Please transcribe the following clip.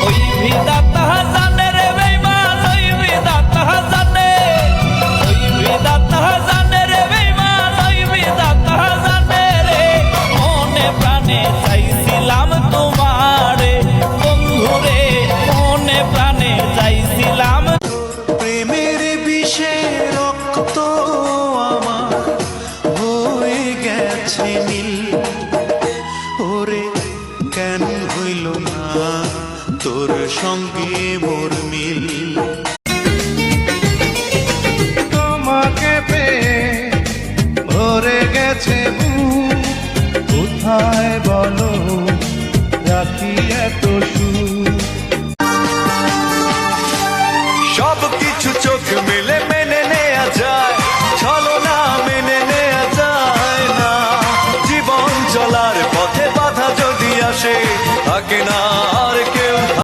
ওই বিধাতা জানে রে বেঈমান, ওই বিধাতা জানে, ওই বিধাতা জানে রে বেঈমান, ওই বিধাতা জানে রে। মনে প্রাণে চাইছিলাম তোমারে বন্ধুরে, মনে প্রাণে চাইছিলাম। প্রেমের বিষে রক্ত আমার হয়ে গেছে নীল, ওরে কেন হইল না তোর সঙ্গে মোর মিল।